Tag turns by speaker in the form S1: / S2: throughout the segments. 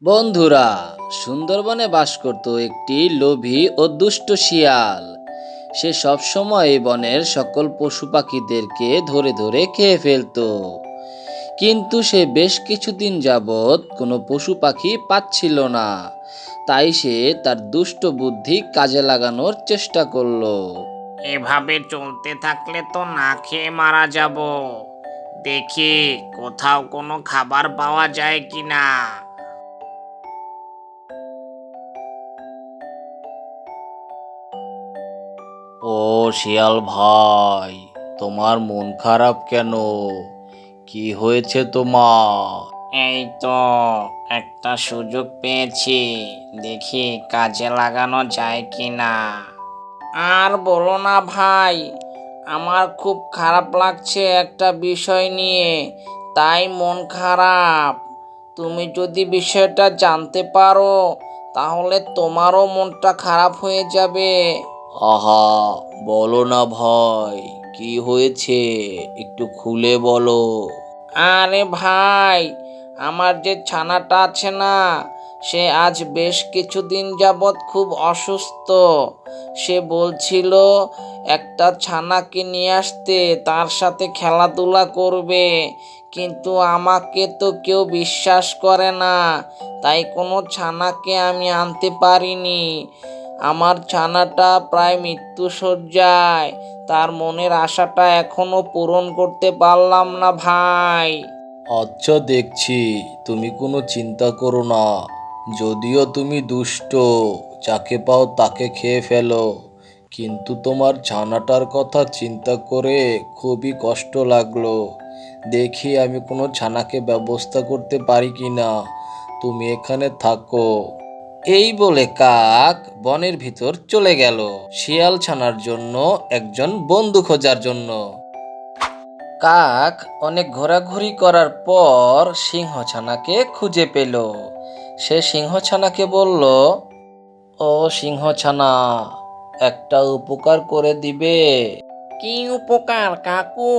S1: বন্ধুরা, সুন্দরবনে বাস করত একটি লোভী ও দুষ্ট শিয়াল। সে সবসময় বনের সকল পশু পাখিদেরকে ধরে ধরে খেয়ে ফেলতো। কিন্তু সে বেশ কিছুদিন যাবৎ কোনো পশু পাখি পাচ্ছিল না। তাই সে তার দুষ্ট বুদ্ধি কাজে লাগানোর চেষ্টা করলো।
S2: এভাবে চলতে থাকলে তো না খেয়ে মারা যাব। দেখি কোথাও কোনো খাবার পাওয়া যায় কিনা।
S1: ও শিয়াল ভাই, তোমার মন খারাপ কেন? কি হয়েছে তোমার?
S2: এই তো একটা সুযোগ পেয়েছি, দেখি কাজে লাগানো যায় কিনা। আর বলো না ভাই, আমার খুব খারাপ লাগছে একটা বিষয় নিয়ে, তাই মন খারাপ। তুমি যদি বিষয়টা জানতে পারো তাহলে তোমারও মনটা খারাপ হয়ে যাবে।
S1: আহা, বলো না ভাই, কি হয়েছে? একটু খুলে বলো।
S2: আরে ভাই, আমার যে ছানাটা আছে না, সে আজ বেশ কিছুদিন যাবৎ খুব অসুস্থ। সে বলছিল একটা ছানাকে নিয়ে আসতে, তার সাথে খেলাধুলা করবে, কিন্তু আমাকে তো কেউ বিশ্বাস করে না, তাই কোনো ছানাকে আমি আনতে পারিনি। আমার ছানাটা প্রায় মৃত্যুশয্যায়, তার মনের আশাটা এখনো পূরণ করতে পারলাম না ভাই।
S1: আচ্ছা, দেখছি তুমি কোনো চিন্তা করো না। যদিও তুমি দুষ্ট, যাকে পাও তাকে খেয়ে ফেলো, কিন্তু তোমার ছানাটার কথা চিন্তা করে খুবই কষ্ট লাগলো। দেখি আমি কোনো ছানাকে ব্যবস্থা করতে পারি কি না। তুমি এখানে থাকো। এই বলে কাক বনের ভিতর চলে গেল শিয়াল ছানার জন্য একজন বন্ধু খোঁজার জন্য। কাক অনেক ঘোরাঘুরি করার পর সিংহছানাকে খুঁজে পেল। সে সিংহছানাকে বলল, ও সিংহছানা, একটা উপকার করে দিবে?
S2: কি উপকার কাকু?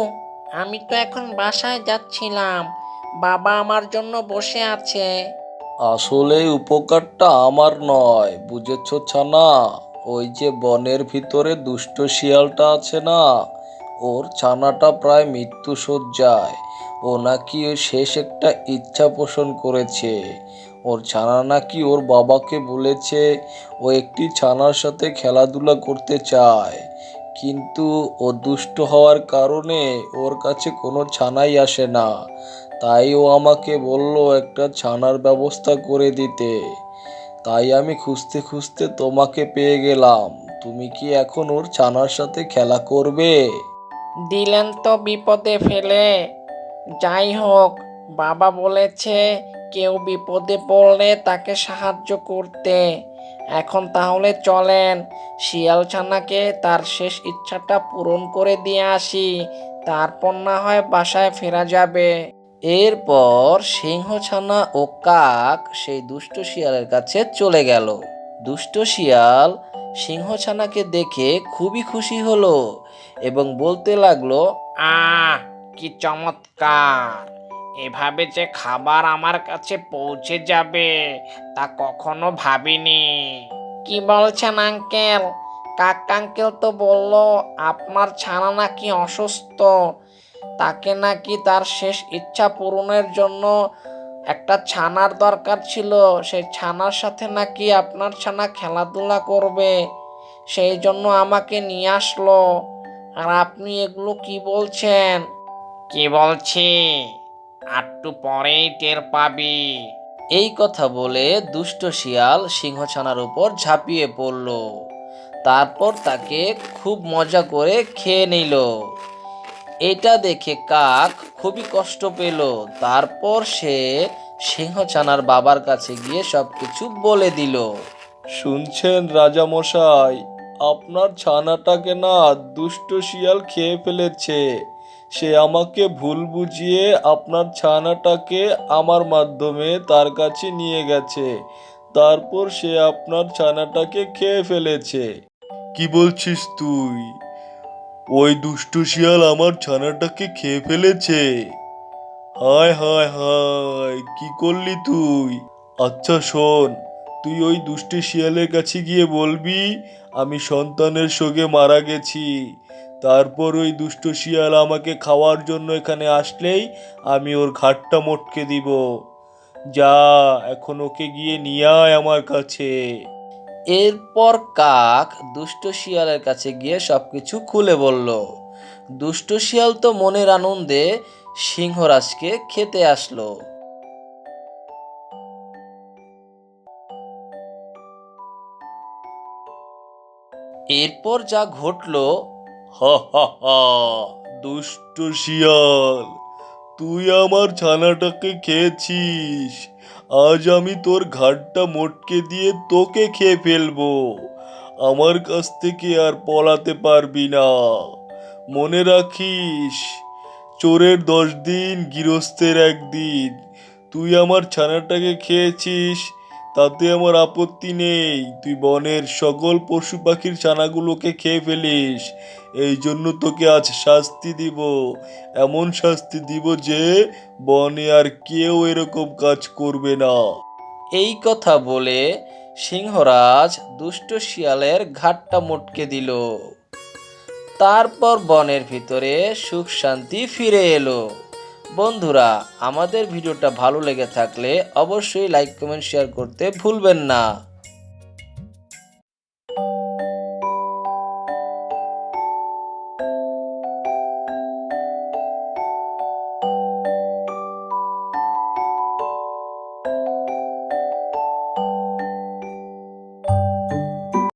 S2: আমি তো এখন বাসায় যাচ্ছিলাম, বাবা আমার জন্য বসে আছে।
S1: আসলে উপকারটা আমার নয়, বুঝেছো ছানা? ওই যে বনের ভিতরে দুষ্ট শিয়ালটা আছে না, ওর ছানাটা প্রায় মৃত্যু শয্যায়। ও নাকি ওই শেষ একটা ইচ্ছা পোষণ করেছে। ওর ছানা নাকি ওর বাবাকে বলেছে ও একটি ছানার সাথে খেলাধুলা করতে চায়, কিন্তু ও দুষ্ট হওয়ার কারণে ওর কাছে কোনো ছানাই আসে না। তাই ও আমাকে বলল একটা ছানার ব্যবস্থা করে দিতে। তাই আমি খুঁজতে খুঁজতে তোমাকে পেয়ে গেলাম। তুমি কি এখন ওর ছানার সাথে খেলা করবে?
S2: দিলেন তো বিপদে ফেলে। যাই হোক, বাবা বলেছে কেউ বিপদে পড়লে তাকে সাহায্য করতে। এখন তাহলে চলেন, শিয়াল ছানাকে তার শেষ ইচ্ছাটা পূরণ করে দিয়ে আসি, তারপর না হয় বাসায় ফেরা যাবে।
S1: এরপর সিংহছানা ও কাক সেই দুষ্ট শিয়ালের কাছে চলে গেল। দুষ্ট শিয়াল সিংহছানাকে দেখে খুবই খুশি হলো এবং বলতে লাগলো,
S2: আহ, কি চমৎকার! এভাবে যে খাবার আমার কাছে পৌঁছে যাবে তা কখনো ভাবিনি। কি বলছেন আঙ্কেল? কাক আঙ্কেল তো বলল আপনার ছানা নাকি অসুস্থ, তাকে নাকি তার শেষ ইচ্ছা পূরণের জন্য একটা ছানার দরকার ছিল, সেই ছানার সাথে নাকি আপনার ছানা খেলাধুলা করবে, সেই জন্য আমাকে নিয়ে আসলো। আর আপনি এগুলো কি বলছেন? কি বলছি একটু পরেই টের পাবি।
S1: এই কথা বলে দুষ্ট শিয়াল সিংহছানার উপর ঝাঁপিয়ে পড়ল। তারপর তাকে খুব মজা করে খেয়ে নিল। এটা দেখে কাক খুবই কষ্ট পেল। তারপর সে সিংহছানার বাবার কাছে গিয়ে সবকিছু বলে দিল। শুনছেন রাজামশাই, আপনার ছানাটাকে না দুষ্ট শিয়াল খেয়ে ফেলেছে। সে আমাকে ভুল বুঝিয়ে আপনার ছানাটাকে আমার মাধ্যমে তার কাছে নিয়ে গেছে। তারপর সে আপনার ছানাটাকে খেয়ে ফেলেছে। কি বলছিস তুই? ওই দুষ্ট শিয়াল আমার ছানাটাকে খেয়ে ফেলেছে? হায় হায় হায়, কি করলি তুই?
S3: আচ্ছা শোন, তুই ওই দুষ্টু শিয়ালের কাছে গিয়ে বলবি আমি সন্তানের শোকে মারা গেছি। তারপর ওই দুষ্ট শিয়াল আমাকে খাওয়ার জন্য এখানে আসলেই আমি ওর ঘাড়টা মটকে দিব। যা, এখন ওকে গিয়ে নিয়ে আয় আমার কাছে।
S1: এরপর কাক দুষ্ট শিয়ালের কাছে গিয়ে সবকিছু খুলে বলল। দুষ্ট শিয়াল তো মনের আনন্দে সিংহরাজকে খেতে আসলো। এরপর যা ঘটলো,
S3: হা হা হা, দুষ্ট শিয়াল, তুই আমার ছানাটাকে খেয়েছিস। আজ আমি তোর ঘাড়টা মটকে দিয়ে তোকে খেয়ে ফেলবো। আমার কাছ থেকে আর পলাতে পারবি না। মনে রাখিস, চোরের 10 দিন, গৃহস্থের 1 দিন। তুই আমার ছানাটাকে খেয়েছিস, তাতে আমার আপত্তি নেই। তুই বনের সকল পশু পাখির ছানাগুলোকে খেয়ে ফেলিস। এই জন্য তোকে আজ শাস্তি দিব। এমন শাস্তি দিব যে বনে আর কেউ এরকম কাজ করবে না।
S1: এই কথা বলে সিংহরাজ দুষ্ট শিয়ালের ঘাড়টা মটকে দিল। তারপর বনের ভিতরে সুখ শান্তি ফিরে এলো। বন্ধুরা, আমাদের ভিডিওটা ভালো লেগে থাকলে অবশ্যই লাইক কমেন্ট শেয়ার করতে ভুলবেন না।